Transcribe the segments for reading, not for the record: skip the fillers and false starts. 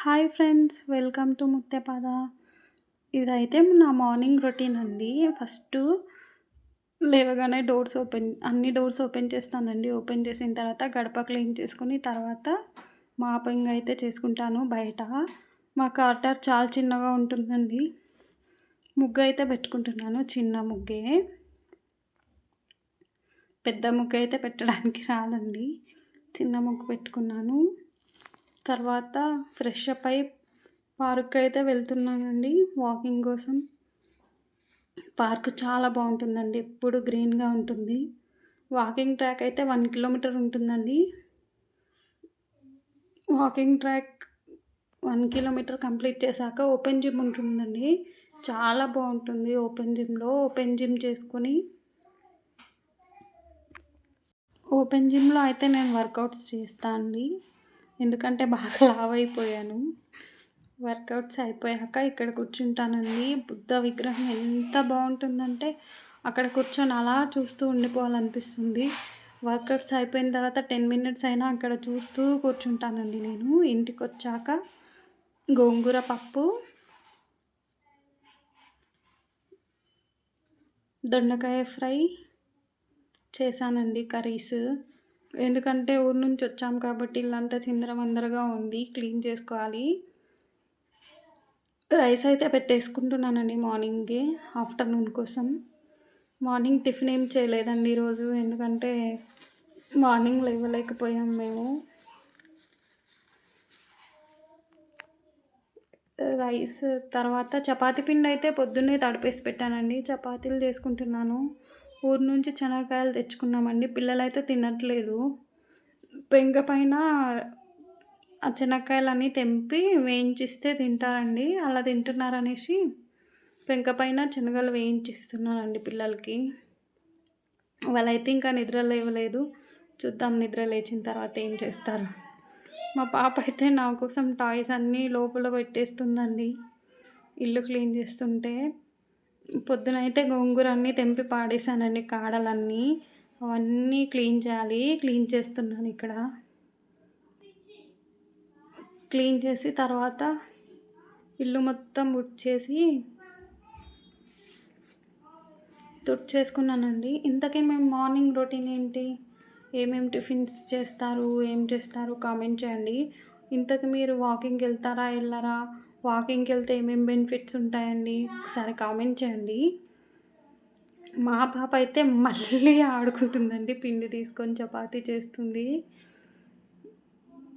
Hi friends, welcome to ముత్యపద. ఇదైతే నా మార్నింగ్ రొటీన్ అండి. ఫస్టు లేవగానే అన్ని డోర్స్ ఓపెన్ చేస్తానండి. ఓపెన్ చేసిన తర్వాత గడప క్లీన్ చేసుకొని తర్వాత మాపింగ్ అయితే చేసుకుంటాను బయట. మా కార్టర్ చాలా చిన్నగా ఉంటుందండి. ముగ్గు అయితే పెట్టుకుంటున్నాను, చిన్న ముగ్గే. పెద్ద ముగ్గు అయితే పెట్టడానికి రాదండి. చిన్న ముగ్గు పెట్టుకున్నాను. తర్వాత ఫ్రెష్ అప్ అయి పార్క్ అయితే వెళ్తున్నానండి వాకింగ్ కోసం. పార్క్ చాలా బాగుంటుందండి, ఎప్పుడు గ్రీన్గా ఉంటుంది. వాకింగ్ ట్రాక్ అయితే 1 కిలోమీటర్ ఉంటుందండి. వాకింగ్ ట్రాక్ 1 కిలోమీటర్ కంప్లీట్ చేశాక ఓపెన్ జిమ్ ఉంటుందండి. చాలా బాగుంటుంది. ఓపెన్ జిమ్ చేసుకొని ఓపెన్ జిమ్లో అయితే నేను వర్కౌట్స్ చేస్తాను అండి. ఎందుకంటే బాగా లావు అయిపోయాను. వర్కౌట్స్ అయిపోయాక ఇక్కడ కూర్చుంటానండి. బుద్ధ విగ్రహం ఎంత బాగుంటుందంటే అక్కడ కూర్చొని అలా చూస్తూ ఉండిపోవాలనిపిస్తుంది. వర్కౌట్స్ అయిపోయిన తర్వాత 10 మినిట్స్ అయినా అక్కడ చూస్తూ కూర్చుంటానండి నేను. ఇంటికి వచ్చాక గోంగూర పప్పు, దొండకాయ ఫ్రై చేశానండి, కర్రీస్. ఎందుకంటే ఊరు నుంచి వచ్చాం కాబట్టి ఇల్లంతా చిందరవందరగా ఉంది, క్లీన్ చేసుకోవాలి. రైస్ అయితే పెట్టేసుకుంటున్నానండి మార్నింగే, ఆఫ్టర్నూన్ కోసం. మార్నింగ్ టిఫిన్ ఏం చేయలేదండి ఈరోజు, ఎందుకంటే మార్నింగ్ లేవలేకపోయాం మేము. రైస్ తర్వాత చపాతీ పిండి అయితే పొద్దున్నే తడిపేసి పెట్టానండి. చపాతీలు చేసుకుంటున్నాను. ఊరు నుంచి శనగకాయలు తెచ్చుకున్నామండి. పిల్లలైతే తినట్లేదు. పెంక పైన ఆ శనగకాయలన్నీ తెంపి వేయించిస్తే తింటారండి. అలా తింటున్నారనేసి పెంక పైన శనగలు వేయించిస్తున్నానండి పిల్లలకి. వాళ్ళైతే ఇంకా నిద్ర లేవలేదు. చూద్దాం నిద్ర లేచిన తర్వాత ఏం చేస్తారు. మా పాప అయితే నా కోసం టాయ్స్ అన్నీ లోపల పెట్టేస్తుందండి ఇల్లు క్లీన్ చేస్తుంటే. పొద్దునైతే గోంగూర అన్నీ తెంపి పాడేశానండి, కాడలన్నీ. అవన్నీ క్లీన్ చేయాలి. క్లీన్ చేస్తున్నాను ఇక్కడ. క్లీన్ చేసి తర్వాత ఇల్లు మొత్తం తుడిచేసుకున్నానండి. ఇంతకీ మేము మార్నింగ్ రొటీన్ ఏంటి, ఏమేమి టిఫిన్స్ చేస్తారు, ఏం చేస్తారు కామెంట్ చేయండి. ఇంతకు మీరు వాకింగ్కి వెళ్తారా, వెళ్ళరా? వాకింగ్కి వెళ్తే ఏమేమి బెనిఫిట్స్ ఉంటాయండి ఒకసారి కామెంట్ చేయండి. మా పాప అయితే మళ్ళీ ఆడుకుంటుందండి. పిండి తీసుకొని చపాతీ చేస్తుంది.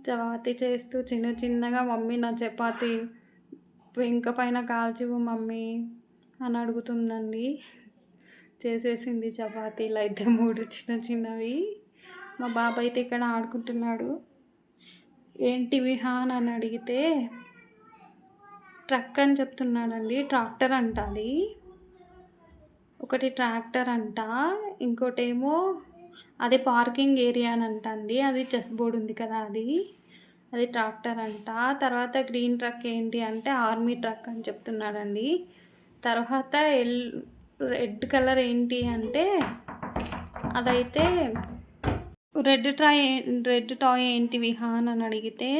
చపాతీ చేస్తూ చిన్నగా మమ్మీ నా చపాతీ పెంక పైన కాల్చివు మమ్మీ అని అడుగుతుందండి. చేసేసింది చపాతీలు అయితే 3 చిన్నవి. మా బాబు అయితే ఇక్కడ ఆడుకుంటున్నాడు. ఏంటి విహాన్ అని అడిగితే ట్రక్ అని చెప్తున్నాడండి. ట్రాక్టర్ అంట అది. ఒకటి ట్రాక్టర్ అంట, ఇంకోటేమో అది పార్కింగ్ ఏరియా అని అంట అండి. అది చెస్ బోర్డు ఉంది కదా, అది ట్రాక్టర్ అంట. తర్వాత గ్రీన్ ట్రక్ ఏంటి అంటే ఆర్మీ ట్రక్ అని చెప్తున్నాడండి. తర్వాత రెడ్ కలర్ ఏంటి అంటే అదైతే రెడ్ టాయ్ ఏంటి విహాన్ అని అడిగితే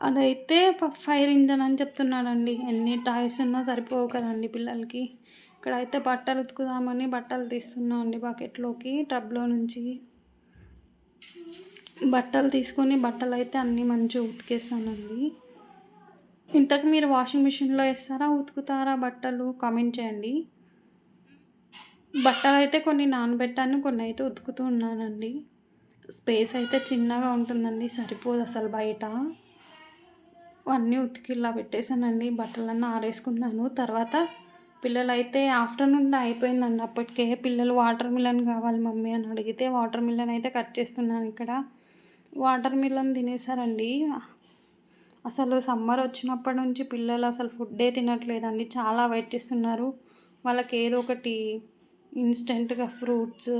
అదైతే ఫైర్ ఇంజన్ అని చెప్తున్నాడండి. ఎన్ని టాయ్స్ ఉన్నా సరిపోవు కదండి పిల్లలకి. ఇక్కడైతే బట్టలు ఉతుకుదామని బట్టలు తీస్తున్నాం అండి బకెట్లోకి. టబ్లో నుంచి బట్టలు తీసుకొని బట్టలు అయితే అన్నీ మంచిగా ఉతికేస్తానండి. ఇంతకు మీరు వాషింగ్ మిషన్లో వేస్తారా, ఉతుకుతారా బట్టలు కామెంట్ చేయండి. బట్టలు అయితే కొన్ని నానబెట్టాను, కొన్ని అయితే ఉతుకుతూ ఉన్నానండి. స్పేస్ అయితే చిన్నగా ఉంటుందండి, సరిపోదు అసలు బయట. అన్నీ ఉతికి ఇలా పెట్టేశానండి. బట్టలన్నీ ఆరేసుకున్నాను. తర్వాత పిల్లలైతే ఆఫ్టర్నూన్ అయిపోయిందండి అప్పటికే. పిల్లలు వాటర్ మిలన్ కావాలి మమ్మీ అని అడిగితే వాటర్ మిలన్ అయితే కట్ చేస్తున్నాను ఇక్కడ. వాటర్ మిలన్ తినేసారండి. అసలు సమ్మర్ వచ్చినప్పటి నుంచి పిల్లలు అసలు ఫుడ్డే తినట్లేదండి. చాలా వెయిట్ చేస్తున్నారు. వాళ్ళకి ఏదో ఒకటి ఇన్స్టెంట్గా ఫ్రూట్స్,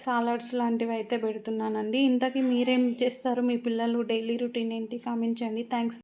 సాలడ్స్ లాంటివి అయితే పెడుతున్నానండి. ఇంతకీ మీరేం చేస్తారు, మీ పిల్లలు డైలీ రొటీన్ ఏంటి కామెంట్ చేయండి. థ్యాంక్స్.